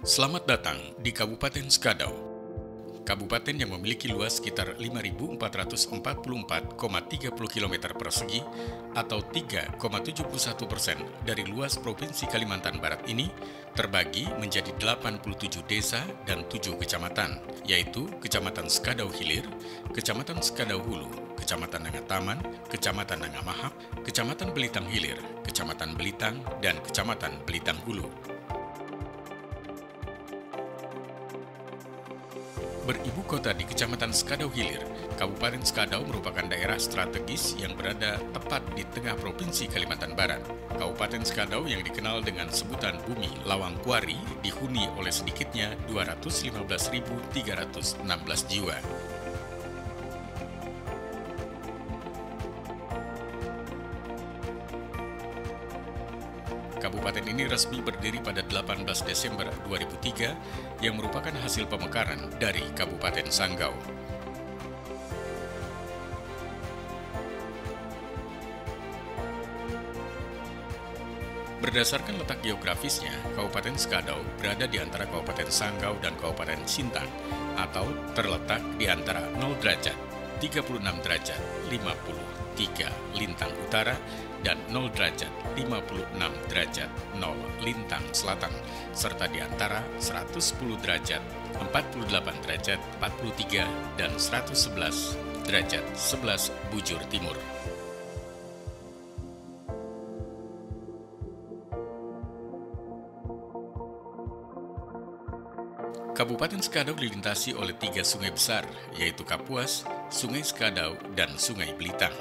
Selamat datang di Kabupaten Skadau. Kabupaten yang memiliki luas sekitar 5.444,30 km persegi atau 3,71% dari luas Provinsi Kalimantan Barat ini terbagi menjadi 87 desa dan 7 kecamatan, yaitu Kecamatan Skadau Hilir, Kecamatan Skadau Hulu, Kecamatan Nangataman, Kecamatan Nangamahap, Kecamatan Belitang Hilir, Kecamatan Belitang, dan Kecamatan Belitang Hulu. Beribu kota di Kecamatan Skadau Hilir, Kabupaten Skadau merupakan daerah strategis yang berada tepat di tengah Provinsi Kalimantan Barat. Kabupaten Skadau yang dikenal dengan sebutan Bumi Lawang Kuari dihuni oleh sedikitnya 215.316 jiwa. Kabupaten ini resmi berdiri pada 18 Desember 2003 yang merupakan hasil pemekaran dari Kabupaten Sanggau. Berdasarkan letak geografisnya, Kabupaten Skadau berada di antara Kabupaten Sanggau dan Kabupaten Sintang atau terletak di antara 0 derajat, 36 derajat, 53 lintang utara, dan 0 derajat, 56 derajat, 0 lintang selatan, serta di antara 110 derajat, 48 derajat, 43, dan 111 derajat, 11 bujur timur. Kabupaten Skadau dilintasi oleh 3 sungai besar, yaitu Kapuas, Sungai Skadau, dan Sungai Belitang.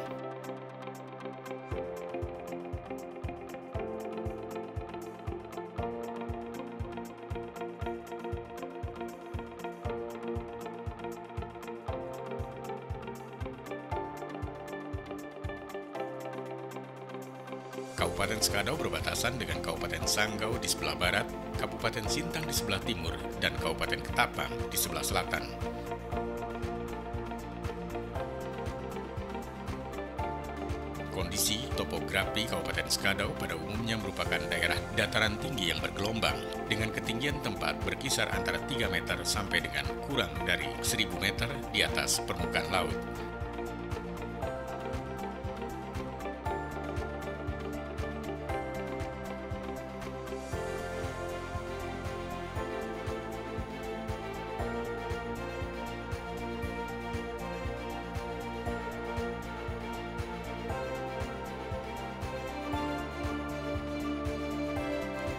Kabupaten Skadau berbatasan dengan Kabupaten Sanggau di sebelah barat, Kabupaten Sintang di sebelah timur, dan Kabupaten Ketapang di sebelah selatan. Kondisi topografi Kabupaten Skadau pada umumnya merupakan daerah dataran tinggi yang bergelombang dengan ketinggian tempat berkisar antara 3 meter sampai dengan kurang dari 1.000 meter di atas permukaan laut.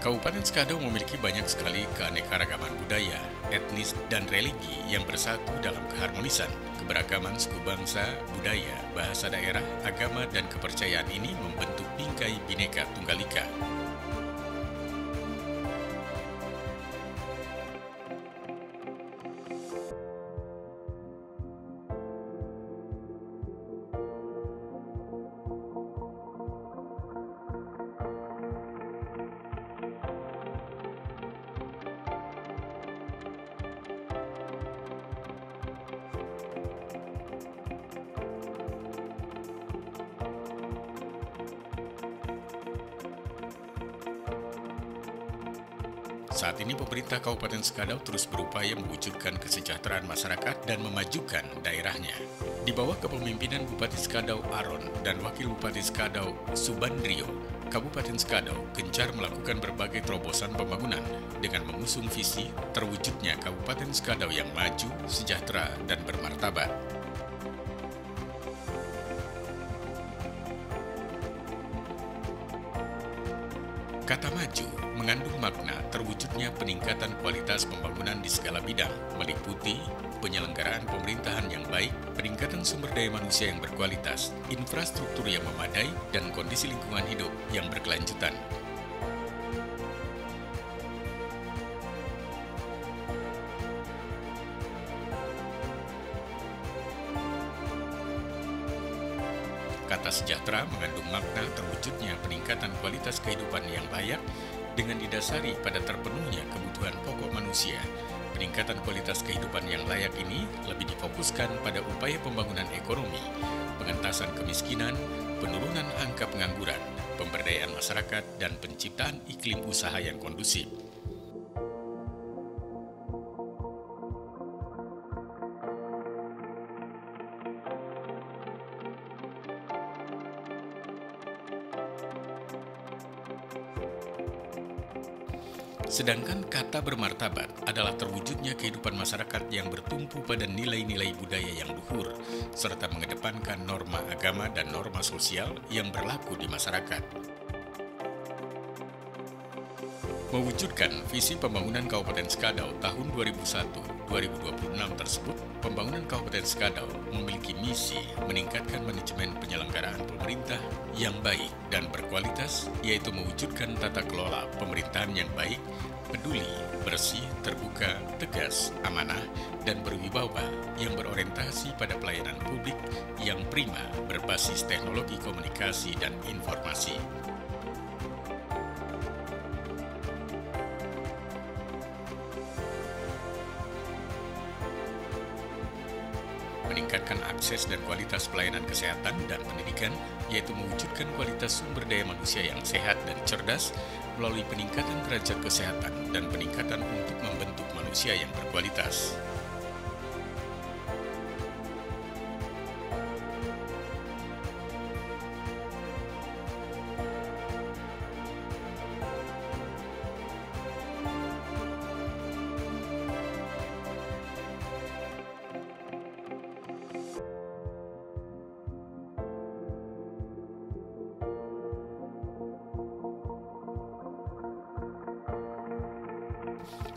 Kabupaten Skadau memiliki banyak sekali keanekaragaman budaya, etnis, dan religi yang bersatu dalam keharmonisan. Keberagaman suku bangsa, budaya, bahasa daerah, agama, dan kepercayaan ini membentuk bingkai Bhinneka Tunggal Ika. Saat ini pemerintah Kabupaten Skadau terus berupaya mewujudkan kesejahteraan masyarakat dan memajukan daerahnya. Di bawah kepemimpinan Bupati Skadau Aron dan Wakil Bupati Skadau Subandrio, Kabupaten Skadau gencar melakukan berbagai terobosan pembangunan dengan mengusung visi terwujudnya Kabupaten Skadau yang maju, sejahtera, dan bermartabat. Kata maju mengandung makna terwujudnya peningkatan kualitas pembangunan di segala bidang, meliputi penyelenggaraan pemerintahan yang baik, peningkatan sumber daya manusia yang berkualitas, infrastruktur yang memadai, dan kondisi lingkungan hidup yang berkelanjutan. Kata sejahtera mengandung makna terwujudnya peningkatan kualitas kehidupan yang layak dengan didasari pada terpenuhnya kebutuhan pokok manusia. Peningkatan kualitas kehidupan yang layak ini lebih difokuskan pada upaya pembangunan ekonomi, pengentasan kemiskinan, penurunan angka pengangguran, pemberdayaan masyarakat, dan penciptaan iklim usaha yang kondusif. Sedangkan kata bermartabat adalah terwujudnya kehidupan masyarakat yang bertumpu pada nilai-nilai budaya yang luhur, serta mengedepankan norma agama dan norma sosial yang berlaku di masyarakat. Mewujudkan visi pembangunan Kabupaten Skadau tahun 2001-2026 tersebut, pembangunan Kabupaten Skadau memiliki misi meningkatkan manajemen penyelenggaraan pemerintah yang baik dan berkualitas, yaitu mewujudkan tata kelola pemerintahan yang baik, peduli, bersih, terbuka, tegas, amanah, dan berwibawa yang berorientasi pada pelayanan publik yang prima berbasis teknologi komunikasi dan informasi. Meningkatkan akses dan kualitas pelayanan kesehatan dan pendidikan, yaitu mewujudkan kualitas sumber daya manusia yang sehat dan cerdas melalui peningkatan derajat kesehatan dan peningkatan untuk membentuk manusia yang berkualitas.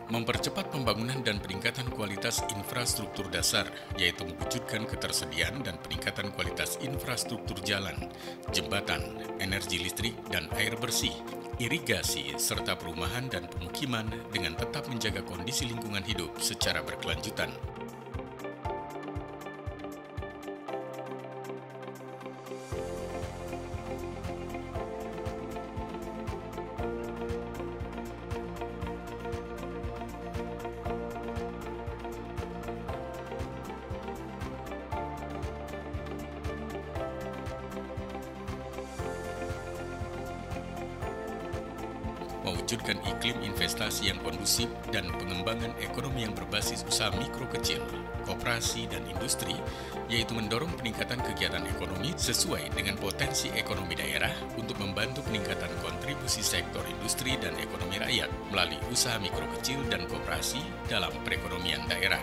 Mempercepat pembangunan dan peningkatan kualitas infrastruktur dasar, yaitu mewujudkan ketersediaan dan peningkatan kualitas infrastruktur jalan, jembatan, energi listrik dan air bersih, irigasi, serta perumahan dan pemukiman dengan tetap menjaga kondisi lingkungan hidup secara berkelanjutan. Mewujudkan iklim investasi yang kondusif dan pengembangan ekonomi yang berbasis usaha mikro kecil, koperasi, dan industri, yaitu mendorong peningkatan kegiatan ekonomi sesuai dengan potensi ekonomi daerah untuk membantu peningkatan kontribusi sektor industri dan ekonomi rakyat melalui usaha mikro kecil dan koperasi dalam perekonomian daerah.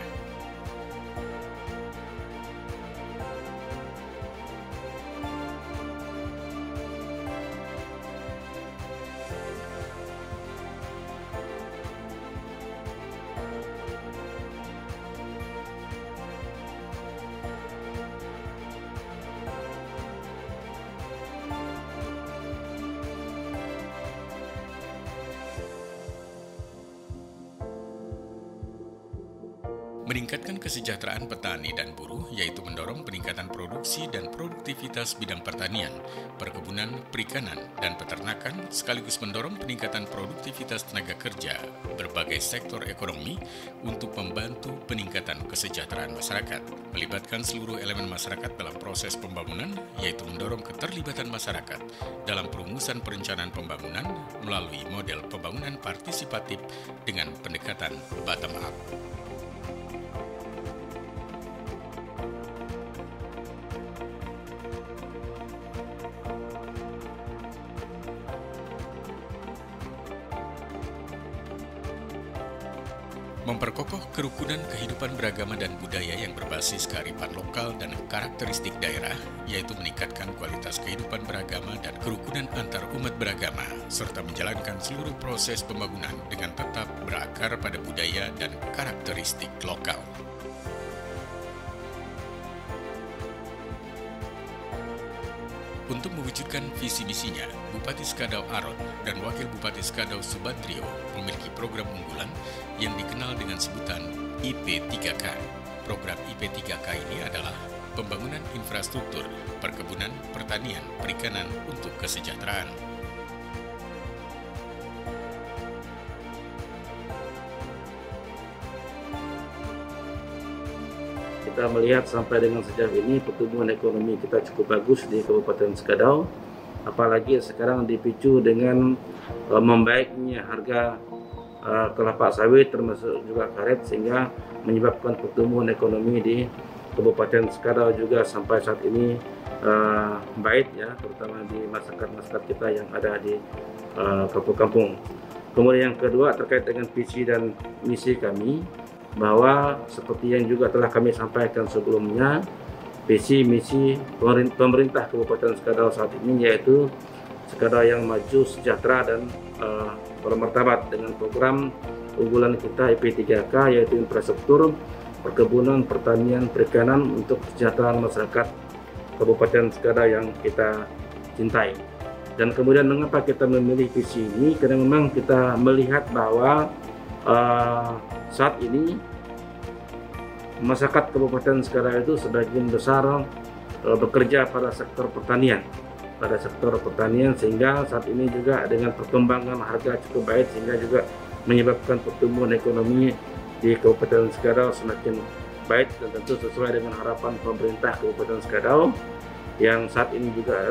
Meningkatkan kesejahteraan petani dan buruh, yaitu mendorong peningkatan produksi dan produktivitas bidang pertanian, perkebunan, perikanan, dan peternakan, sekaligus mendorong peningkatan produktivitas tenaga kerja berbagai sektor ekonomi untuk membantu peningkatan kesejahteraan masyarakat. Melibatkan seluruh elemen masyarakat dalam proses pembangunan, yaitu mendorong keterlibatan masyarakat dalam perumusan perencanaan pembangunan melalui model pembangunan partisipatif dengan pendekatan bottom-up. Memperkokoh kerukunan kehidupan beragama dan budaya yang berbasis kearifan lokal dan karakteristik daerah, yaitu meningkatkan kualitas kehidupan beragama dan kerukunan antar umat beragama, serta menjalankan seluruh proses pembangunan dengan tetap berakar pada budaya dan karakteristik lokal. Untuk mewujudkan visi misinya, Bupati Skadau Aron dan Wakil Bupati Skadau Subandrio memiliki program unggulan yang dikenal dengan sebutan IP3K. Program IP3K ini adalah pembangunan infrastruktur, perkebunan, pertanian, perikanan untuk kesejahteraan. Kita melihat sampai dengan sejauh ini pertumbuhan ekonomi kita cukup bagus di Kabupaten Skadau, apalagi sekarang dipicu dengan membaiknya harga kelapa sawit termasuk juga karet, sehingga menyebabkan pertumbuhan ekonomi di Kabupaten Skadau juga sampai saat ini baik ya, terutama di masyarakat-masyarakat kita yang ada di kampung-kampung. Kemudian yang kedua terkait dengan visi dan misi kami, bahwa seperti yang juga telah kami sampaikan sebelumnya, visi misi pemerintah Kabupaten Skadau saat ini yaitu Skadau yang maju, sejahtera dan bermartabat, dengan program unggulan kita IP3K yaitu infrastruktur, perkebunan, pertanian, perikanan untuk kesejahteraan masyarakat Kabupaten Skadau yang kita cintai. Dan kemudian mengapa kita memilih visi ini? Karena memang kita melihat bahwa saat ini masyarakat Kabupaten Skadau itu sebagian besar bekerja pada sektor pertanian, sehingga saat ini juga dengan perkembangan harga cukup baik sehingga juga menyebabkan pertumbuhan ekonomi di Kabupaten Skadau semakin baik, dan tentu sesuai dengan harapan pemerintah Kabupaten Skadau yang saat ini juga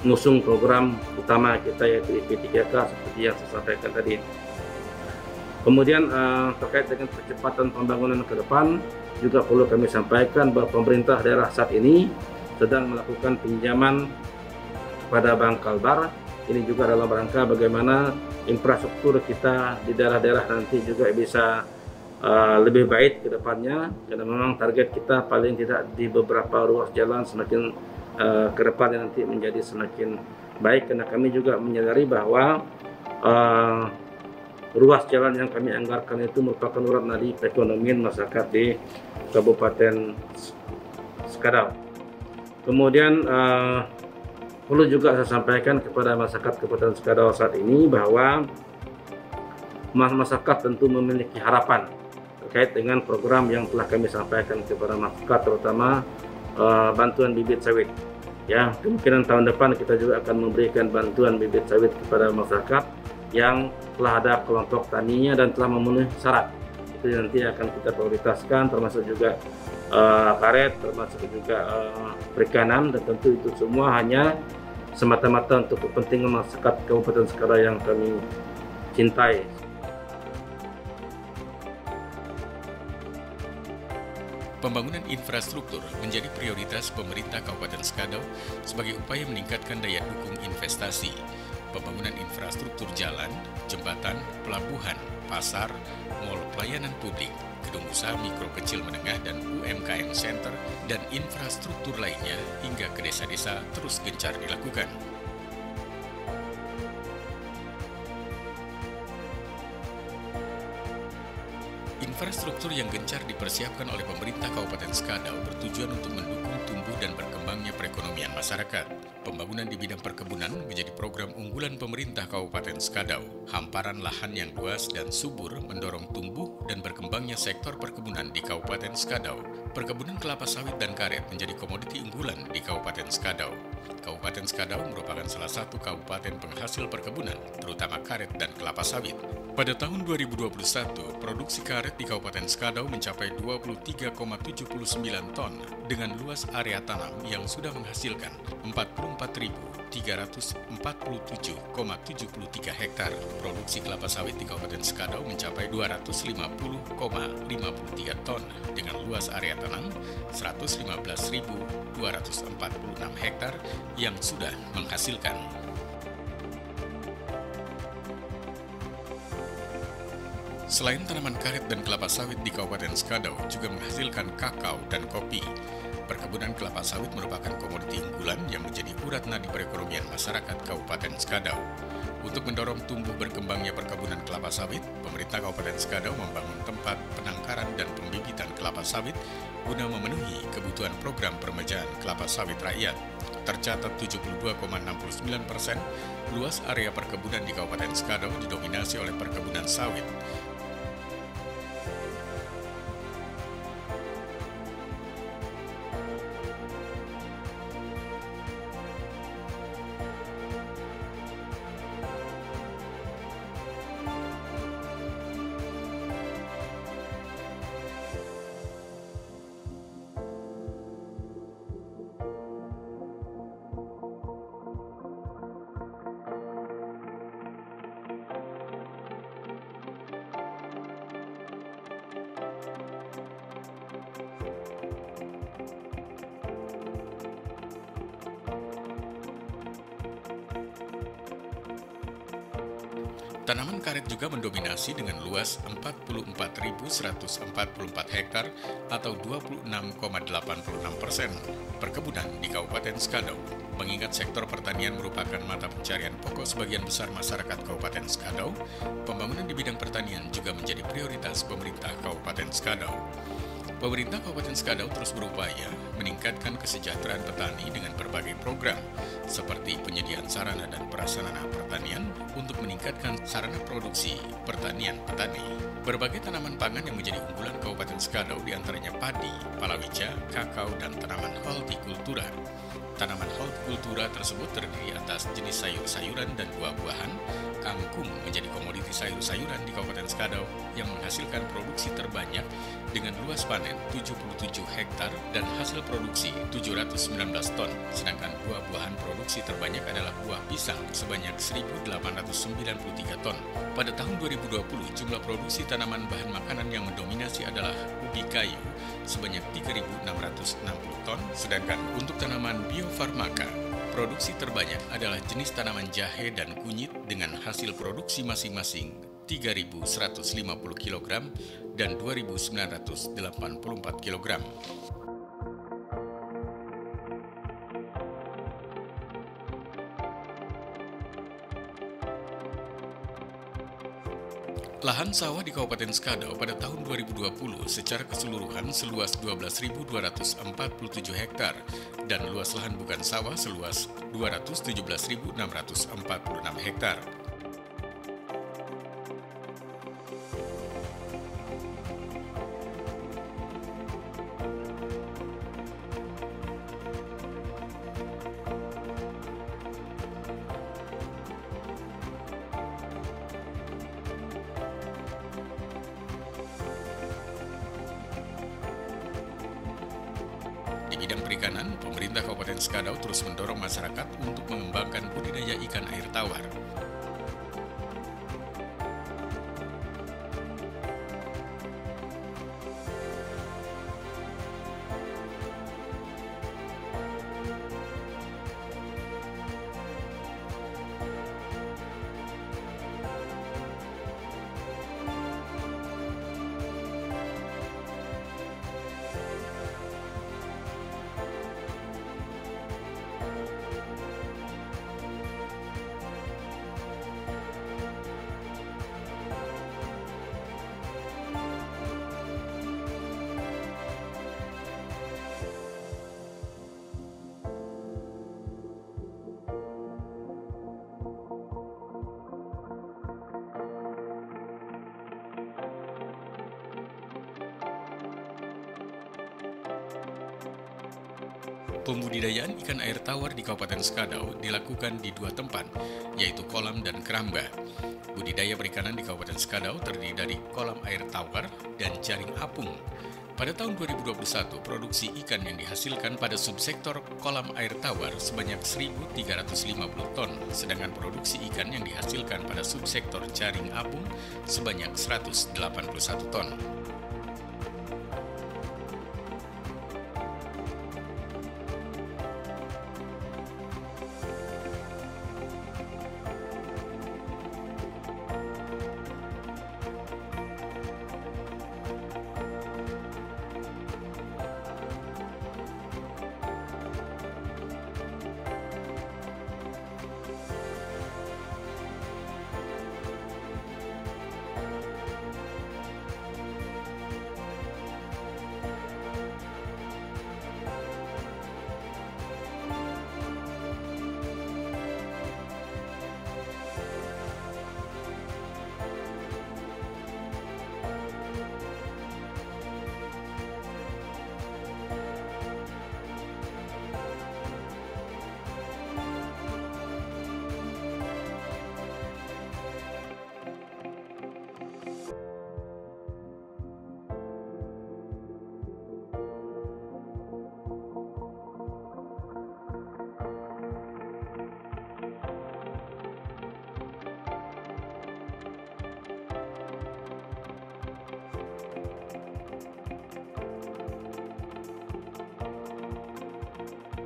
mengusung program utama kita yaitu IP3K seperti yang saya sampaikan tadi. Kemudian terkait dengan percepatan pembangunan ke depan juga perlu kami sampaikan bahwa pemerintah daerah saat ini sedang melakukan pinjaman kepada Bank Kalbar. Ini juga dalam rangka bagaimana infrastruktur kita di daerah-daerah nanti juga bisa lebih baik ke depannya, karena memang target kita paling tidak di beberapa ruas jalan semakin ke depannya nanti menjadi semakin baik, karena kami juga menyadari bahwa ruas jalan yang kami anggarkan itu merupakan urat nadi perekonomian masyarakat di Kabupaten Skadau. Kemudian perlu juga saya sampaikan kepada masyarakat Kabupaten Skadau saat ini bahwa masyarakat tentu memiliki harapan terkait dengan program yang telah kami sampaikan kepada masyarakat, terutama bantuan bibit sawit. Ya, kemungkinan tahun depan kita juga akan memberikan bantuan bibit sawit kepada masyarakat yang telah ada kelompok taninya dan telah memenuhi syarat. Itu nanti akan kita prioritaskan, termasuk juga karet, termasuk juga perikanan, dan tentu itu semua hanya semata-mata untuk kepentingan masyarakat Kabupaten Skadau yang kami cintai. Pembangunan infrastruktur menjadi prioritas pemerintah Kabupaten Skadau sebagai upaya meningkatkan daya dukung investasi. Pembangunan infrastruktur jalan, jembatan, pelabuhan, pasar, mal pelayanan publik, gedung usaha mikro kecil menengah dan UMKM Center, dan infrastruktur lainnya hingga ke desa-desa terus gencar dilakukan. Infrastruktur yang gencar dipersiapkan oleh pemerintah Kabupaten Skadau bertujuan untuk mendukung tumbuh dan berkembangnya perekonomian masyarakat. Pembangunan di bidang perkebunan menjadi program unggulan pemerintah Kabupaten Skadau. Hamparan lahan yang luas dan subur mendorong tumbuh dan berkembangnya sektor perkebunan di Kabupaten Skadau. Perkebunan kelapa sawit dan karet menjadi komoditi unggulan di Kabupaten Skadau. Kabupaten Skadau merupakan salah satu kabupaten penghasil perkebunan, terutama karet dan kelapa sawit. Pada tahun 2021, produksi karet di Kabupaten Skadau mencapai 23,79 ton dengan luas area tanam yang sudah menghasilkan 44.347,73 hektar. Produksi kelapa sawit di Kabupaten Skadau mencapai 250,53 ton dengan luas area tanam 115.246 hektar yang sudah menghasilkan. Selain tanaman karet dan kelapa sawit di Kabupaten Skadau juga menghasilkan kakao dan kopi. Perkebunan kelapa sawit merupakan komoditi unggulan yang menjadi urat nadi perekonomian masyarakat Kabupaten Skadau. Untuk mendorong tumbuh berkembangnya perkebunan kelapa sawit, pemerintah Kabupaten Skadau membangun tempat penangkaran dan pembibitan kelapa sawit guna memenuhi kebutuhan program permajaan kelapa sawit rakyat. Tercatat 72,69% luas area perkebunan di Kabupaten Skadau didominasi oleh perkebunan sawit. Tanaman karet juga mendominasi dengan luas 44.144 hektar atau 26,86% perkebunan di Kabupaten Skadau. Mengingat sektor pertanian merupakan mata pencarian pokok sebagian besar masyarakat Kabupaten Skadau, pembangunan di bidang pertanian juga menjadi prioritas pemerintah Kabupaten Skadau. Pemerintah Kabupaten Skadau terus berupaya meningkatkan kesejahteraan petani dengan berbagai program, seperti penyediaan sarana dan prasarana pertanian untuk meningkatkan sarana produksi pertanian petani. Berbagai tanaman pangan yang menjadi unggulan Kabupaten Skadau diantaranya padi, palawija, kakao, dan tanaman hortikultura. Tanaman hortikultura tersebut terdiri atas jenis sayur-sayuran dan buah-buahan. Kangkung menjadi komoditi sayur-sayuran di Kabupaten Skadau yang menghasilkan produksi terbanyak dengan luas panen 77 hektar dan hasil produksi 719 ton. Sedangkan buah-buahan produksi terbanyak adalah buah pisang sebanyak 1.893 ton. Pada tahun 2020, jumlah produksi tanaman bahan makanan yang mendominasi adalah ubi kayu sebanyak 3.660 ton, sedangkan untuk tanaman biofarmaka, produksi terbanyak adalah jenis tanaman jahe dan kunyit dengan hasil produksi masing-masing 3.150 kg dan 2.984 kg. Lahan sawah di Kabupaten Skadau pada tahun 2020 secara keseluruhan seluas 12.247 hektar dan luas lahan bukan sawah seluas 217.646 hektar. Di bidang perikanan, pemerintah Kabupaten Skadau terus mendorong masyarakat untuk mengembangkan budidaya ikan air tawar. Pembudidayaan ikan air tawar di Kabupaten Skadau dilakukan di dua tempat, yaitu kolam dan keramba. Budidaya perikanan di Kabupaten Skadau terdiri dari kolam air tawar dan jaring apung. Pada tahun 2021, produksi ikan yang dihasilkan pada subsektor kolam air tawar sebanyak 1.350 ton, sedangkan produksi ikan yang dihasilkan pada subsektor jaring apung sebanyak 181 ton.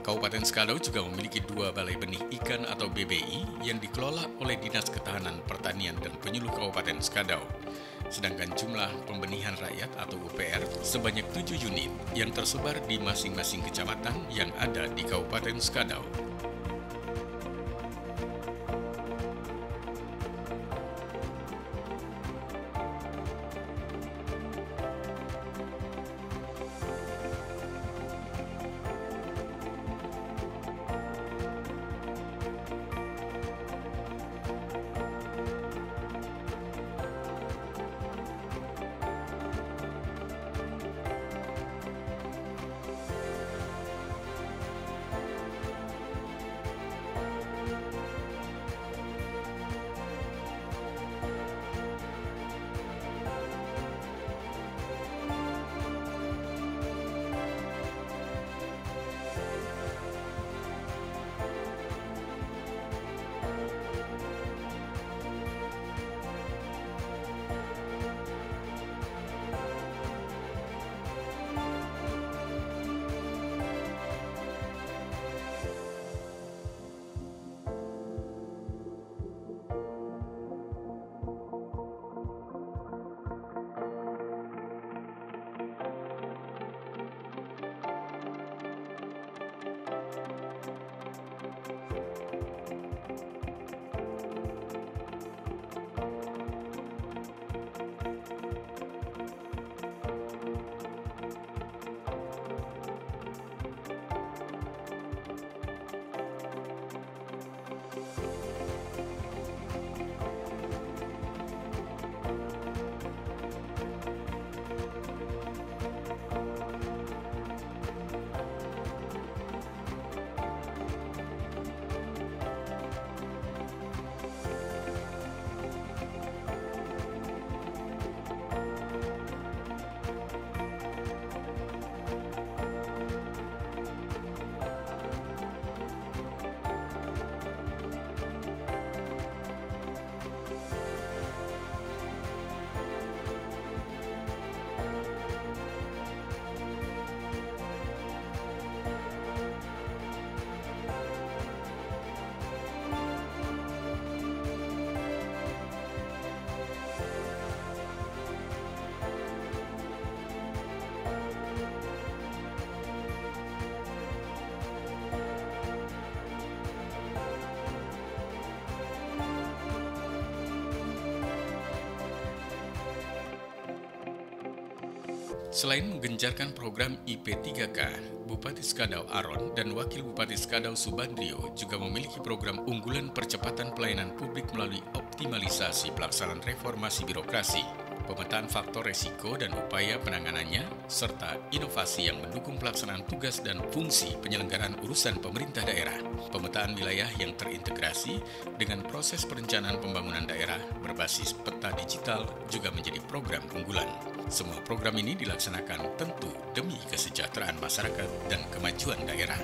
Kabupaten Skadau juga memiliki 2 balai benih ikan atau BBI yang dikelola oleh Dinas Ketahanan Pertanian dan Penyuluh Kabupaten Skadau. Sedangkan jumlah pembenihan rakyat atau UPR sebanyak 7 unit yang tersebar di masing-masing kecamatan yang ada di Kabupaten Skadau. Selain menggencarkan program IP3K, Bupati Skadau Aron dan Wakil Bupati Skadau Subandrio juga memiliki program unggulan percepatan pelayanan publik melalui optimalisasi pelaksanaan reformasi birokrasi, pemetaan faktor resiko dan upaya penanganannya, serta inovasi yang mendukung pelaksanaan tugas dan fungsi penyelenggaraan urusan pemerintah daerah. Pemetaan wilayah yang terintegrasi dengan proses perencanaan pembangunan daerah berbasis peta digital juga menjadi program unggulan. Semua program ini dilaksanakan tentu demi kesejahteraan masyarakat dan kemajuan daerah.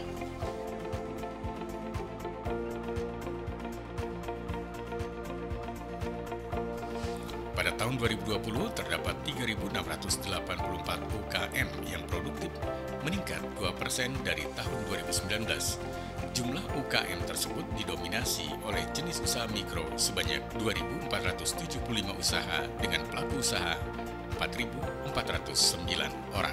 Pada tahun 2020 terdapat 3.684 UKM yang produktif, meningkat 2% dari tahun 2019. Jumlah UKM tersebut didominasi oleh jenis usaha mikro sebanyak 2.475 usaha dengan pelaku usaha 4.409 orang.